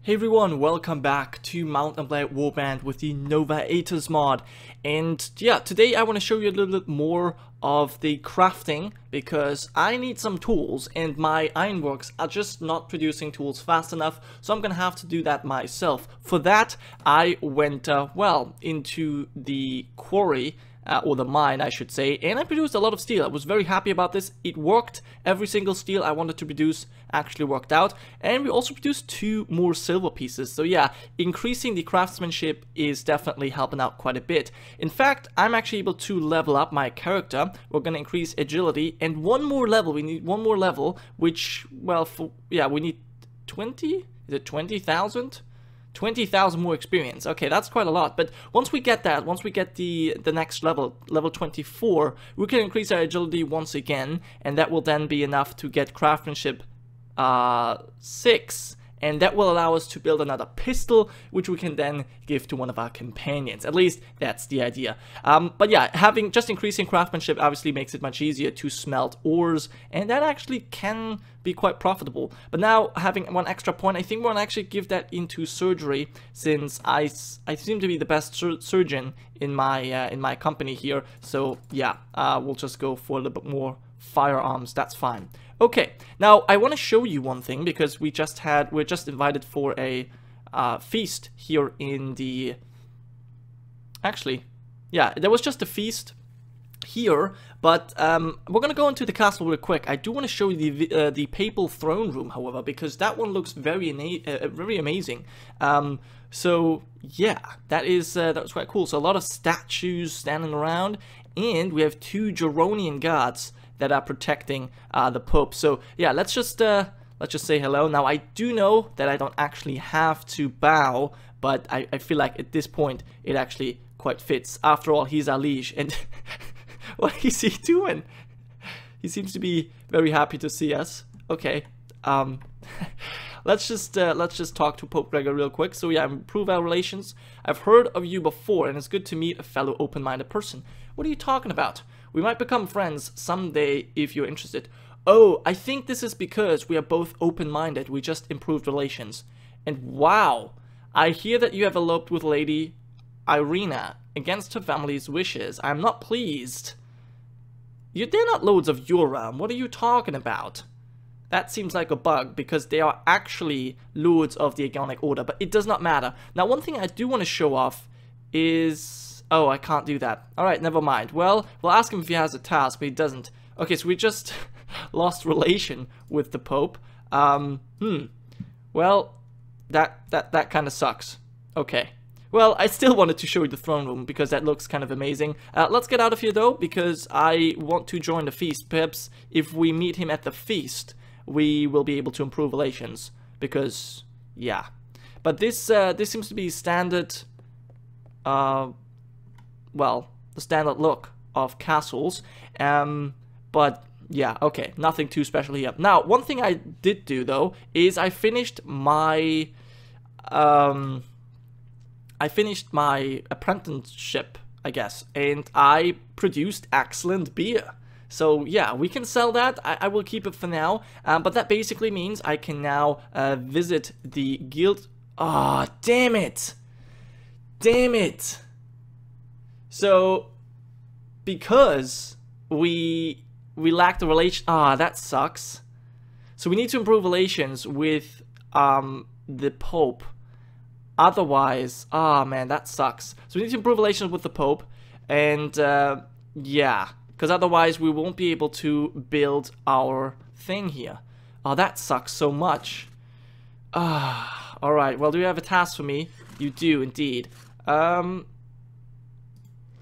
Hey everyone, welcome back to Mount Blade Warband with the Nova Aetas Mod. And yeah, today I want to show you a little bit more of the crafting because I need some tools and my ironworks are just not producing tools fast enough, so I'm gonna have to do that myself. For that, I went into the quarry, or the mine I should say, and I produced a lot of steel. I was very happy about this. It worked. Every single steel I wanted to produce actually worked out, and we also produced 2 more silver pieces. So yeah, increasing the craftsmanship is definitely helping out quite a bit. In fact, I'm actually able to level up my character. We're gonna increase agility and one more level. We need one more level, which, well, we need 20? Is it 20,000? 20,000 more experience. Okay, that's quite a lot. But once we get that, once we get the next level, level 24, we can increase our agility once again, and that will then be enough to get craftsmanship 6, and that will allow us to build another pistol, which we can then give to one of our companions. At least that's the idea. But yeah, just increasing craftsmanship obviously makes it much easier to smelt ores, and that actually can be quite profitable. But now having 1 extra point, I think we're gonna actually give that into surgery, since I seem to be the best surgeon in my company here. So yeah, we'll just go for a little bit more firearms. That's fine. Okay, now I want to show you one thing, because we're just invited for a feast here in the... Actually, yeah, there was just a feast here, but we're gonna go into the castle real quick. I do want to show you the Papal throne room, however, because that one looks very amazing. So yeah, that was quite cool. So a lot of statues standing around, and we have 2 Gironian guards that are protecting the Pope. So yeah, let's just say hello. Now I do know that I don't actually have to bow, but I feel like at this point it actually quite fits. After all, he's our liege, and what is he doing? He seems to be very happy to see us. Okay, let's just talk to Pope Gregor real quick. So yeah, improve our relations. I've heard of you before, and it's good to meet a fellow open-minded person. What are you talking about? We might become friends someday if you're interested. Oh, I think this is because we are both open-minded. We just improved relations. And wow, I hear that you have eloped with Lady Irina against her family's wishes. I'm not pleased. They're not lords of your realm. What are you talking about? That seems like a bug, because they are actually lords of the Agonic Order, but it does not matter. Now, one thing I do want to show off is... Oh, I can't do that. Alright, never mind. Well, we'll ask him if he has a task, but he doesn't. Okay, so we just lost relation with the Pope. Well, that kind of sucks. Okay. Well, I still wanted to show you the throne room, because that looks kind of amazing. Let's get out of here, though, because I want to join the feast. Perhaps if we meet him at the feast, we will be able to improve relations. Because, yeah. But this seems to be standard... well, the standard look of castles, but yeah, okay, nothing too special here. Now, one thing I did do, though, is I finished my apprenticeship, I guess, and I produced excellent beer. So yeah, we can sell that. I will keep it for now, but that basically means I can now visit the guild. Ah, oh, damn it! Damn it! So, because we lack the relation... Ah, that sucks. So we need to improve relations with the Pope. Otherwise... Ah, man, that sucks. So we need to improve relations with the Pope. And, yeah. Because otherwise we won't be able to build our thing here. Oh, that sucks so much. Ah, alright. Well, do you have a task for me? You do, indeed.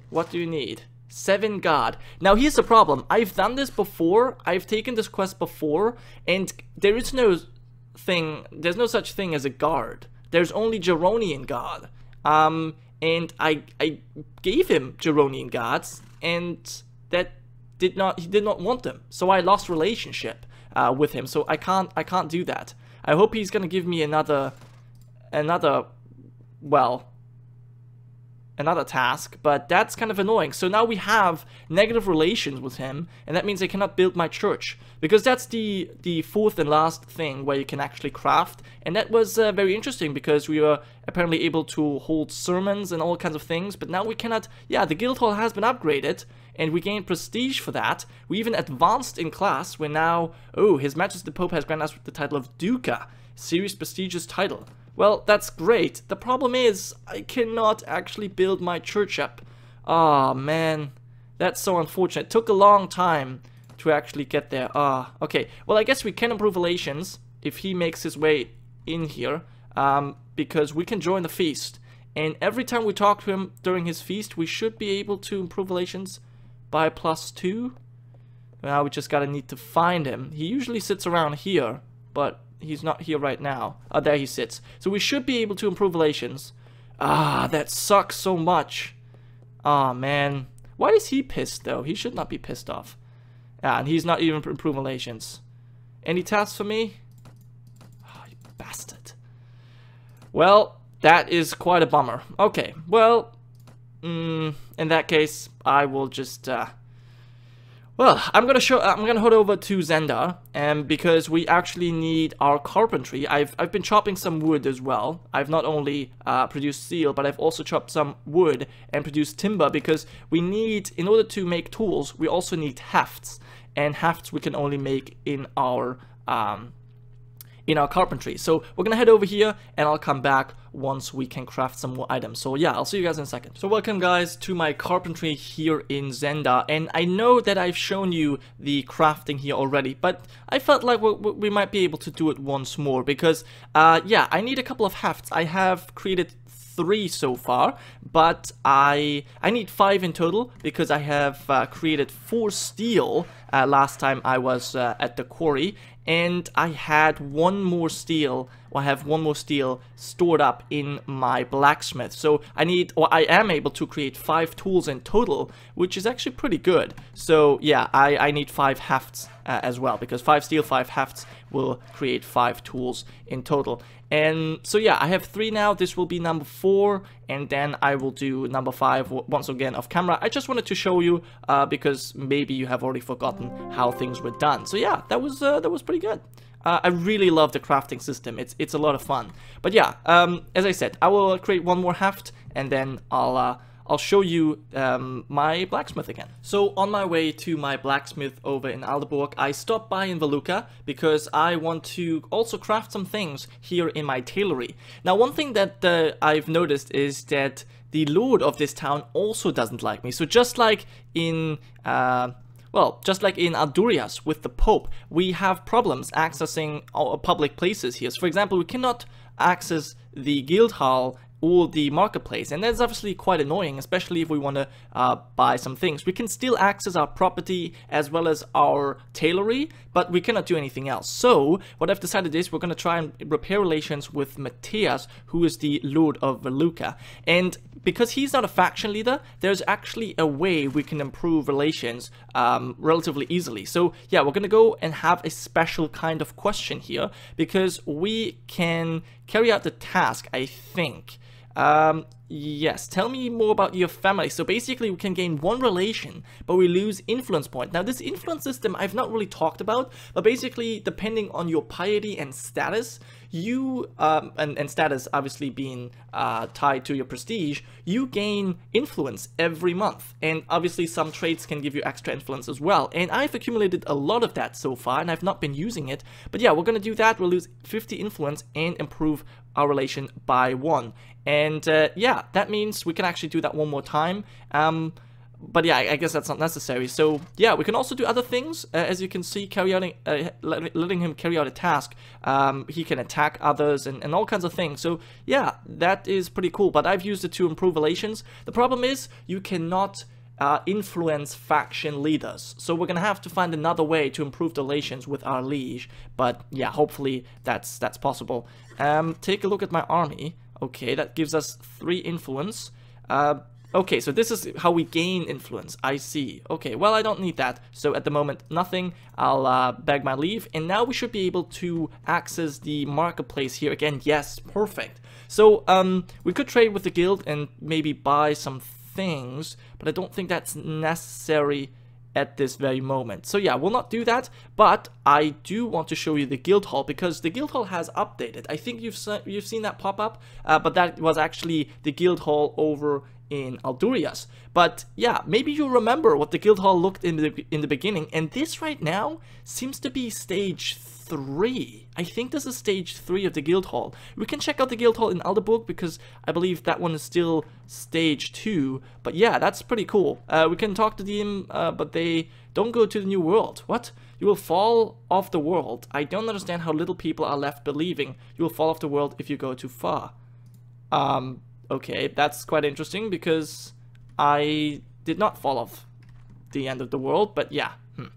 What do you need? 7 guard. Now here's the problem. I've done this before. I've taken this quest before, and there's no such thing as a guard. There's only Gironian guard. And I gave him Gironian guards, and he did not want them. So I lost relationship with him. So I can't do that. I hope he's gonna give me another well, another task, but that's kind of annoying. So now we have negative relations with him, and that means I cannot build my church, because that's the fourth and last thing where you can actually craft. And that was very interesting, because we were apparently able to hold sermons and all kinds of things, but now we cannot. Yeah, the guild hall has been upgraded, and we gained prestige for that. We even advanced in class. We're now, oh, His Majesty the Pope has granted us the title of Duca, serious prestigious title. Well, that's great. The problem is, I cannot actually build my church up. Oh man, that's so unfortunate. It took a long time to actually get there. Okay. Well, I guess we can improve relations if he makes his way in here, because we can join the feast. And every time we talk to him during his feast, we should be able to improve relations by +2. Now we just gotta need to find him. He usually sits around here, but he's not here right now. Oh, there he sits. So we should be able to improve relations. That sucks so much. Man. Why is he pissed, though? He should not be pissed off. And he's not even improving relations. Any tasks for me? You bastard. Well, that is quite a bummer. Okay, well, in that case, I will just, well, I'm gonna head over to Zenda, because we actually need our carpentry. I've been chopping some wood as well. I've not only produced steel, but I've also chopped some wood and produced timber, because we need, in order to make tools, we also need hefts, and hefts we can only make in our carpentry. So we're gonna head over here, and I'll come back once we can craft some more items. So yeah, I'll see you guys in a second. So welcome guys to my carpentry here in Zenda, and I know that I've shown you the crafting here already, but I felt like we might be able to do it once more, because yeah, I need a couple of hefts. I have created 3 so far, but I need 5 in total, because I have created 4 steel last time I was at the quarry, and I had 1 more steel, or I have 1 more steel stored up in my blacksmith. So I am able to create 5 tools in total, which is actually pretty good. So yeah, I need 5 hefts as well, because 5 steel, 5 hefts will create 5 tools in total. And so yeah, I have 3 now. This will be number 4, and then I will do number 5 once again off camera. I just wanted to show you, because maybe you have already forgotten how things were done. So yeah, that was pretty good. I really love the crafting system. It's a lot of fun. But yeah, as I said, I will create 1 more heft, and then I'll show you my blacksmith again. So on my way to my blacksmith over in Aldeburg, I stopped by in Veluca because I want to also craft some things here in my tailory. Now, one thing that I've noticed is that the lord of this town also doesn't like me. So just like in just like in Aldurias with the Pope, we have problems accessing our public places here. So for example, we cannot access the guild hall or the marketplace, and that's obviously quite annoying, especially if we want to buy some things. We can still access our property as well as our tailory, but we cannot do anything else. So what I've decided is we're going to try and repair relations with Matthias, who is the Lord of Veluca. And because he's not a faction leader, there's actually a way we can improve relations relatively easily. So yeah, we're going to go and have a special kind of question here, because we can carry out the task, I think. Yes, tell me more about your family. So basically we can gain 1 relation, but we lose influence point. Now this influence system I've not really talked about, but basically depending on your piety and status, you, and status obviously being tied to your prestige, you gain influence every month. And obviously some traits can give you extra influence as well. And I've accumulated a lot of that so far, and I've not been using it. But yeah, we're gonna do that. We'll lose 50 influence and improve our relation by 1. And yeah, that means we can actually do that 1 more time. But yeah, I guess that's not necessary. So yeah, we can also do other things. As you can see, letting him carry out a task. He can attack others and all kinds of things. So yeah, that is pretty cool. But I've used it to improve relations. The problem is you cannot influence faction leaders. So we're gonna have to find another way to improve the relations with our liege. But yeah, hopefully that's possible. Take a look at my army. Okay, that gives us 3 influence. Okay, so this is how we gain influence. I see. Okay, well, I don't need that. So at the moment, nothing. I'll beg my leave. And now we should be able to access the marketplace here again. Yes, perfect. So we could trade with the guild and maybe buy some things, but I don't think that's necessary at this very moment. So yeah, we'll not do that, but I do want to show you the guild hall because the guild hall has updated. I think you've seen that pop up, but that was actually the guild hall over in Aldurias. But yeah, maybe you remember what the guild hall looked in the beginning, and this right now seems to be stage 3. I think this is stage 3 of the guild hall. We can check out the guild hall in Alderbook because I believe that one is still stage 2. But yeah, that's pretty cool. We can talk to them, but they don't go to the new world. What? You will fall off the world. I don't understand how little people are left believing you will fall off the world if you go too far. Okay, that's quite interesting because I did not fall off the end of the world, but yeah,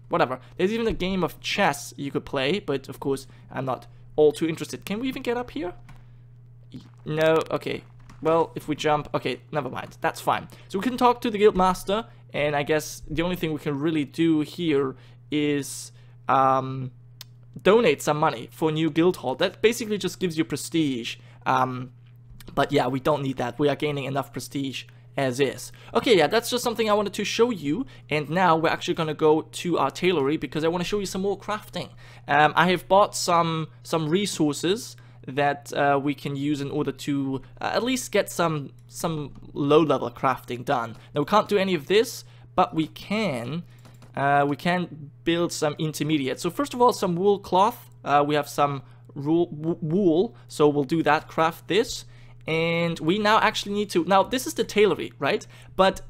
whatever. There's even a game of chess you could play, but of course I'm not all too interested. Can we even get up here? No, okay. Well, if we jump, okay, never mind. That's fine. So we can talk to the guild master, and I guess the only thing we can really do here is donate some money for a new guild hall. That basically just gives you prestige. But yeah, we don't need that. We are gaining enough prestige as is. Okay, yeah, that's just something I wanted to show you. And now we're actually going to go to our tailory because I want to show you some more crafting. I have bought some resources that we can use in order to at least get some low-level crafting done. Now, we can't do any of this, but we can build some intermediate. So first of all, some wool cloth. We have some wool, so we'll do that, craft this. And we now actually need to, now this is the tailory, right? But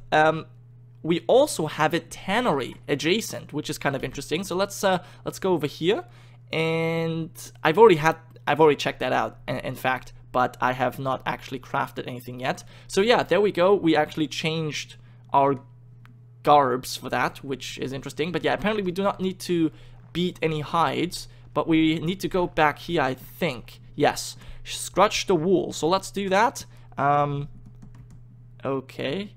we also have a tannery adjacent, which is kind of interesting. So let's go over here, and I've already checked that out, in fact, but I have not actually crafted anything yet. So yeah, there we go. We actually changed our garbs for that, which is interesting. But yeah, apparently we do not need to beat any hides, but we need to go back here, I think. Yes, scratch the wool. So let's do that. Okay,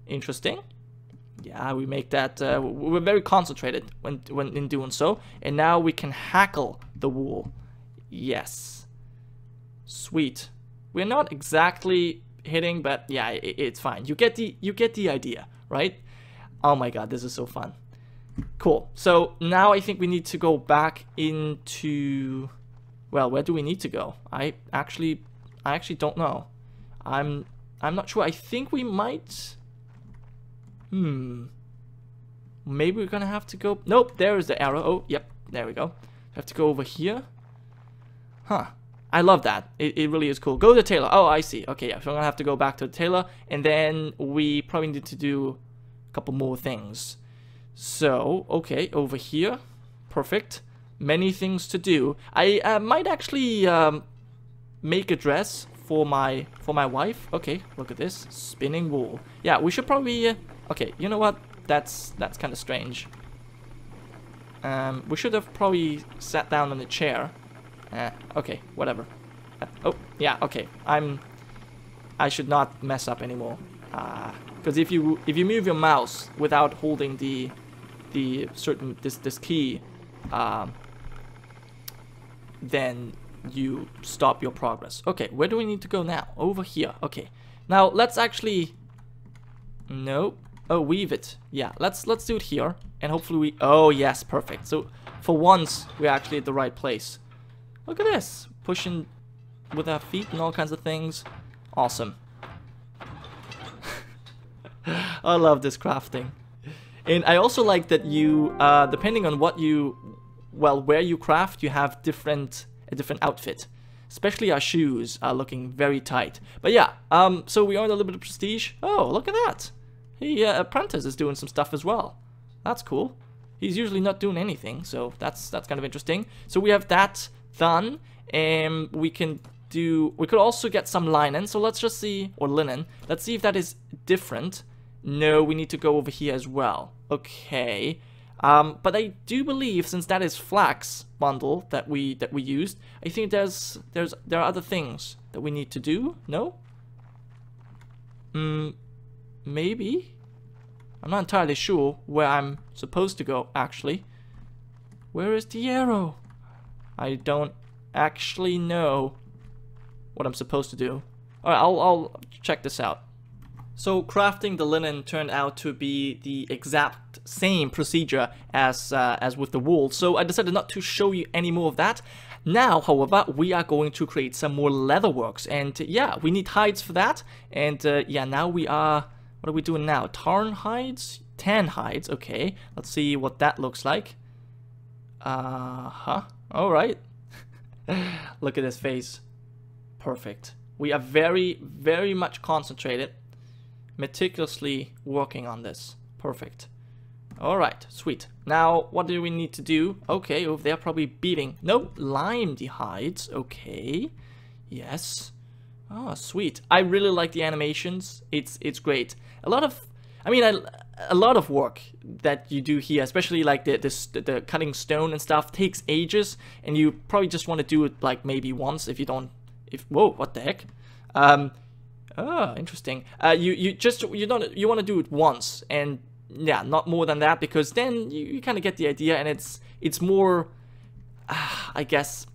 interesting. Yeah, we make that. We're very concentrated when in doing so, and now we can hackle the wool. Yes, sweet. We're not exactly hitting, but yeah, it's fine. You get the idea, right? Oh my god, this is so fun. Cool. So now I think we need to go back into. Well, where do we need to go? I actually don't know. I'm not sure. I think we might. Maybe we're gonna have to go. Nope. There is the arrow. Oh, yep. There we go. Have to go over here. Huh. I love that. It really is cool. Go to the tailor. Oh, I see. Okay, yeah. So I'm gonna have to go back to the tailor, and then we probably need to do a couple more things. So, okay, over here. Perfect. Many things to do. I might actually make a dress for my wife. Okay, look at this. Spinning wool. Yeah, we should probably okay, you know what? That's kind of strange. We should have probably sat down on the chair. Okay, whatever. Oh, yeah, okay. I should not mess up anymore. Because if you move your mouse without holding the certain this key, then you stop your progress. Okay, where do we need to go now? Over here. Okay. Now let's actually. Nope. Oh, weave it. Yeah. Let's do it here, and hopefully we. Oh yes, perfect. So for once we're actually at the right place. Look at this, pushing with our feet and all kinds of things. Awesome. I love this crafting, and I also like that you, depending on what you. Well, where you craft, you have a different outfit. Especially our shoes are looking very tight. But yeah, so we earned a little bit of prestige. Oh, look at that. Apprentice is doing some stuff as well. That's cool. He's usually not doing anything, so that's kind of interesting. So we have that done, and we could also get some linen. So let's just see, or linen. Let's see if that is different. No, we need to go over here as well. Okay. But I do believe, since that is flax bundle that we used, I think there are other things that we need to do. No? maybe? I'm not entirely sure where I'm supposed to go, actually. Where is the arrow? I don't actually know what I'm supposed to do. Alright, I'll check this out. So crafting the linen turned out to be the exact same procedure as with the wool. So I decided not to show you any more of that. Now, however, we are going to create some more leatherworks. And yeah, we need hides for that. And yeah, now we are... What are we doing now? Tarn hides? Tan hides. Okay, let's see what that looks like. Alright. Look at his face. Perfect. We are very, very much concentrated. Meticulously working on this. Perfect. Alright, sweet. Now, what do we need to do? Okay, over there probably beating. No, lime the hides. Okay. Yes. Oh, sweet. I really like the animations. It's great. A lot of work that you do here, especially like the cutting stone and stuff, takes ages, and you probably just want to do it like maybe once if you don't. Whoa, what the heck? Oh, interesting. You want to do it once, and yeah, not more than that, because then you kind of get the idea, and it's more, I guess,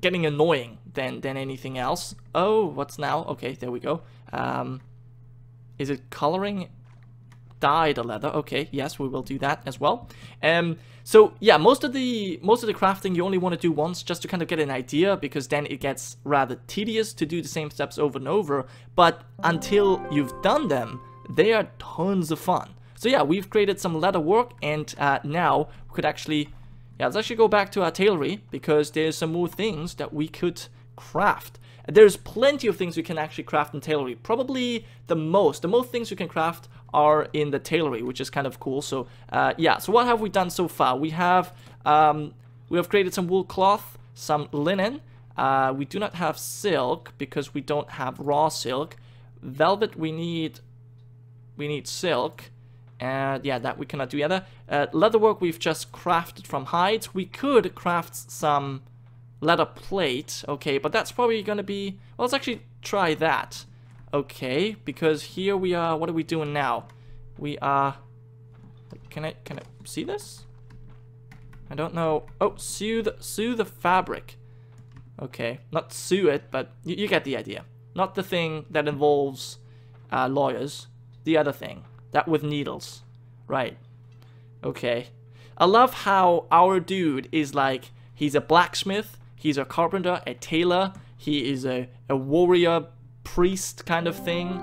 getting annoying than anything else. Oh, what's now? Okay, there we go. Is it coloring? Dye the leather. Okay, yes, we will do that as well. So yeah, most of the crafting you only want to do once, just to kind of get an idea, because then it gets rather tedious to do the same steps over and over. But until you've done them, they are tons of fun. So yeah, we've created some leather work, and now we could actually, yeah, let's actually go back to our tailory, because there's some more things that we could craft. There's plenty of things we can actually craft in tailory. Probably the most things we can craft are in the tailory, which is kind of cool. So yeah, so what have we done so far? We have created some wool cloth, some linen. We do not have silk because we don't have raw silk. Velvet, we need silk. And yeah, that we cannot do either. Leatherwork we've just crafted from hides. We could craft some leather plate, okay, but that's probably gonna be, well, let's actually try that. Okay, because here we are. What are we doing now? We are, can I see this? I don't know. Oh, sew the fabric. Okay, not sew it, but you get the idea. Not the thing that involves lawyers. The other thing, that with needles, right? Okay, I love how our dude is like, he's a blacksmith, he's a carpenter, a tailor, he is a warrior priest kind of thing,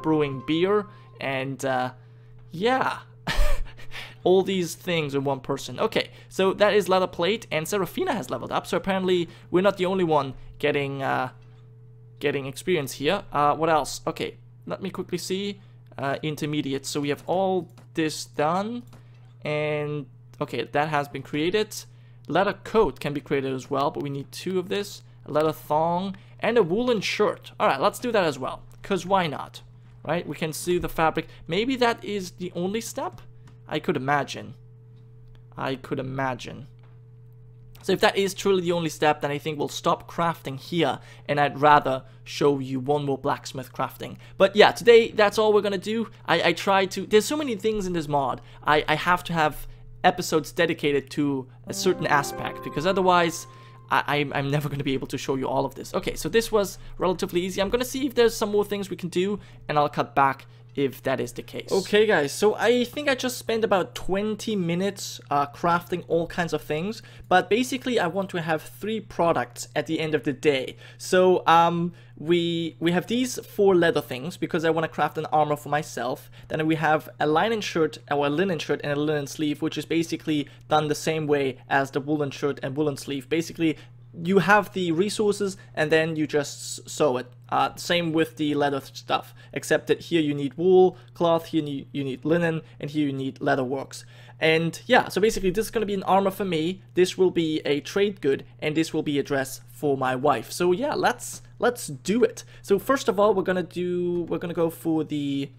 brewing beer, and yeah, all these things in one person. Okay, so that is leather plate, and Serafina has leveled up, so apparently we're not the only one getting experience here. What else? Okay, let me quickly see. Intermediate, so we have all this done, and okay, that has been created. Leather coat can be created as well, but we need 2 of this. A leather thong and a woolen shirt. Alright, let's do that as well, because why not, right? We can sew the fabric. Maybe that is the only step? I could imagine. So if that is truly the only step, then I think we'll stop crafting here, and I'd rather show you one more blacksmith crafting. But yeah, today that's all we're gonna do. I try to, there's so many things in this mod, I have to have episodes dedicated to a certain aspect, because otherwise I'm never going to be able to show you all of this. Okay, so this was relatively easy. I'm going to see if there's some more things we can do, and I'll cut back if that is the case. Okay guys, so I think I just spent about 20 minutes crafting all kinds of things, but basically I want to have 3 products at the end of the day. So we have these 4 leather things because I want to craft an armor for myself. Then we have a linen shirt, or a linen shirt and a linen sleeve, which is basically done the same way as the woolen shirt and woolen sleeve. Basically, you have the resources and then you just sew it. Same with the leather stuff, except that here you need wool cloth, here you need linen, and here you need leather works. And yeah, so basically this is going to be an armor for me, this will be a trade good, and this will be a dress for my wife. So yeah, let's do it. So first of all, we're gonna go for the,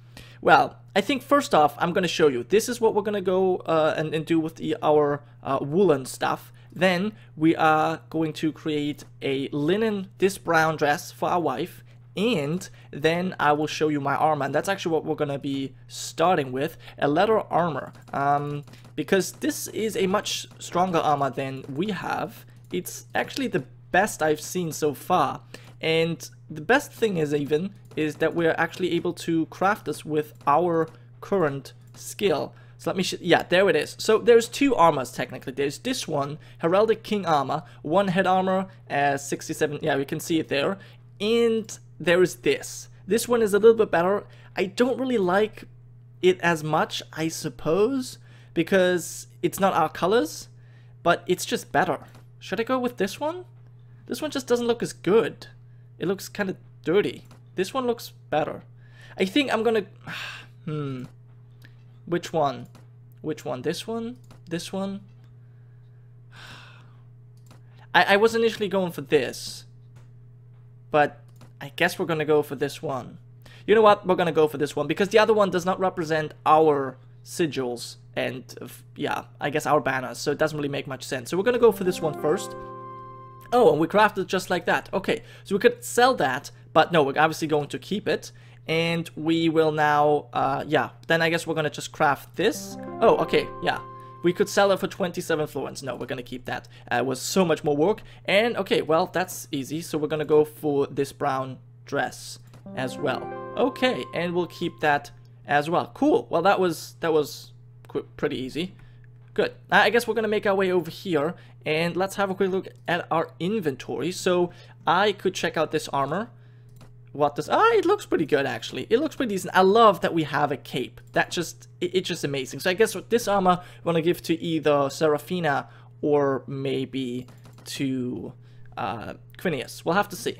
well, I think first off, I'm gonna show you. This is what we're gonna go and do with our woolen stuff. Then we are going to create a linen, this brown dress for our wife, And then I will show you my armor, and that's actually what we're gonna be starting with, a leather armor. Because this is a much stronger armor than we have. It's actually the best I've seen so far, and the best thing is that we're actually able to craft this with our current skill. So let me yeah, there it is. So there's two armors technically. There's this one, Heraldic King armor, 1 head armor, 67, yeah, we can see it there. And there is this. This one is a little bit better. I don't really like it as much, I suppose, because it's not our colors, but it's just better. Should I go with this one? This one just doesn't look as good. It looks kind of dirty. This one looks better. I think I'm gonna... Which one? Which one? This one? This one? I was initially going for this, but I guess we're gonna go for this one. You know what? We're gonna go for this one because the other one does not represent our sigils and, yeah, I guess our banners, so it doesn't really make much sense. So we're gonna go for this one first. Oh, and we crafted just like that. Okay, so we could sell that, but no, we're obviously going to keep it. And we will now, yeah, then I guess we're gonna just craft this. Oh, okay, yeah. We could sell it for 27 florins. No, we're gonna keep that. It was so much more work. And, okay, well, that's easy. So we're gonna go for this brown dress as well. Okay, and we'll keep that as well. Cool. Well, that was pretty easy. Good. I guess we're gonna make our way over here. And let's have a quick look at our inventory. So I could check out this armor. What does... Ah, it looks pretty good, actually. It looks pretty decent. I love that we have a cape. That just... It's just amazing. So I guess this armor I'm going to give to either Seraphina or maybe to Quinius. We'll have to see.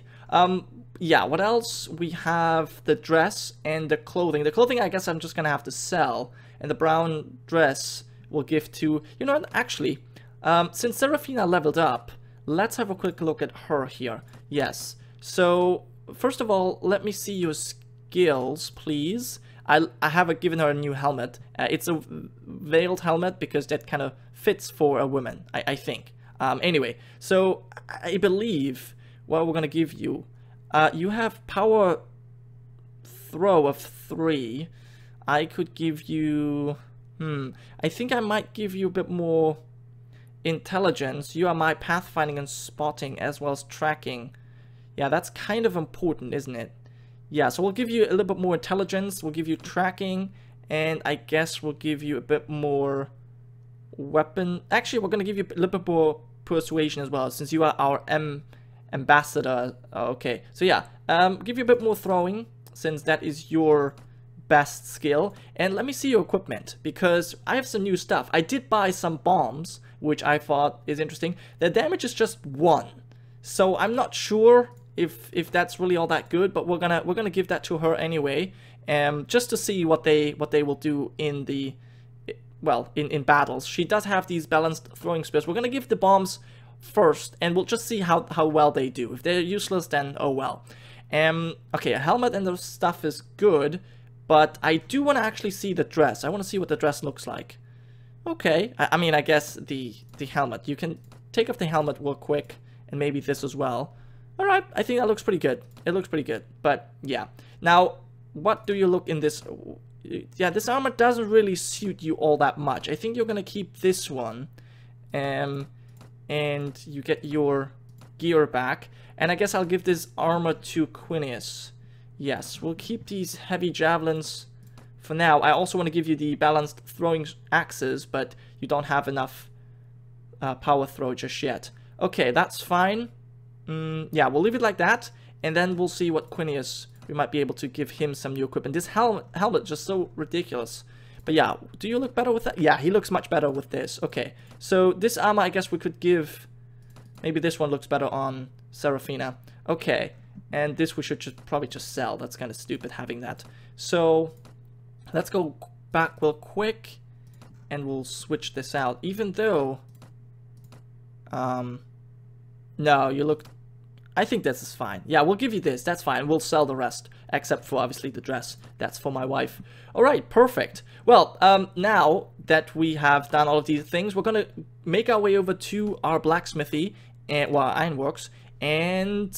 Yeah, what else? We have the dress and the clothing. The clothing, I guess I'm just going to have to sell. And the brown dress we'll give to... You know what? Actually, since Seraphina leveled up, let's have a quick look at her here. Yes. So... First of all, let me see your skills, please. I have given her a new helmet. It's a veiled helmet because that kind of fits for a woman, I think. Anyway, so I believe what we're going to give you, you have power throw of 3. I could give you... I think I might give you a bit more intelligence. You are my pathfinding and spotting as well as tracking. Yeah, that's kind of important, isn't it? Yeah, so we'll give you a little bit more intelligence, we'll give you tracking, and I guess we'll give you a bit more weapon. Actually, we're going to give you a little bit more persuasion as well, since you are our ambassador. Okay, so yeah, give you a bit more throwing, since that is your best skill. And let me see your equipment, because I have some new stuff. I did buy some bombs, which I thought is interesting. The damage is just 1. So I'm not sure if that's really all that good, but we're gonna give that to her anyway, just to see what they will do in the in battles. She does have these balanced throwing spears. We're gonna give the bombs first, and we'll just see how well they do. If they're useless, then oh well. Okay, a helmet and the stuff is good, but I do want to actually see the dress. I want to see what the dress looks like. Okay, I mean, I guess the helmet. You can take off the helmet real quick, and maybe this as well. Alright, I think that looks pretty good. It looks pretty good. But, yeah. Now, what do you look in this... Yeah, this armor doesn't really suit you all that much. I think you're gonna keep this one. And you get your gear back. And I guess I'll give this armor to Quinius. Yes, we'll keep these heavy javelins for now. I also want to give you the balanced throwing axes, but you don't have enough power throw just yet. Okay, that's fine. Yeah, we'll leave it like that, and then we'll see what Quinius, we might be able to give him some new equipment. This helmet just so ridiculous. But yeah, do you look better with that? Yeah, he looks much better with this. Okay, so this armor, I guess we could give... Maybe this one looks better on Seraphina. Okay, and this we should probably just sell. That's kind of stupid having that. So, let's go back real quick, and we'll switch this out. Even though... No, you look... I think this is fine. Yeah, we'll give you this. That's fine. We'll sell the rest. Except for, obviously, the dress. That's for my wife. Alright, perfect. Well, now that we have done all of these things, we're going to make our way over to our blacksmithy, and, well, ironworks, and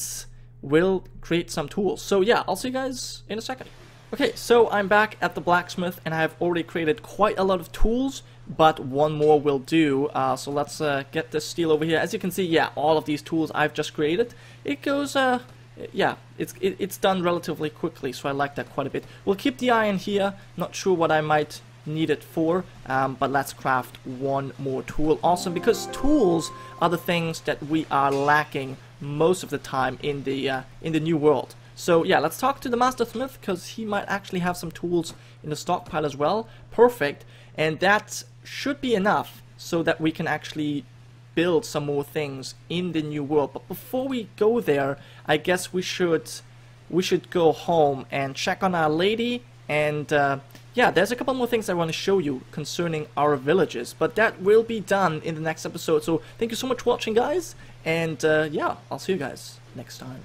will create some tools. So yeah, I'll see you guys in a second. Okay, so I'm back at the blacksmith, and I have already created quite a lot of tools, but one more will do. So let's get this steel over here. As you can see, yeah, all of these tools I've just created, it goes, yeah, it's done relatively quickly, so I like that quite a bit. We'll keep the iron here, not sure what I might need it for, but let's craft one more tool. Awesome, because tools are the things that we are lacking most of the time in the new world. So yeah, let's talk to the Master Smith, because he might actually have some tools in the stockpile as well. Perfect. And that should be enough so that we can actually build some more things in the new world. But before we go there, I guess we should go home and check on our lady. And yeah, there's a couple more things I want to show you concerning our villages, but that will be done in the next episode. So thank you so much for watching, guys, and yeah, I'll see you guys next time.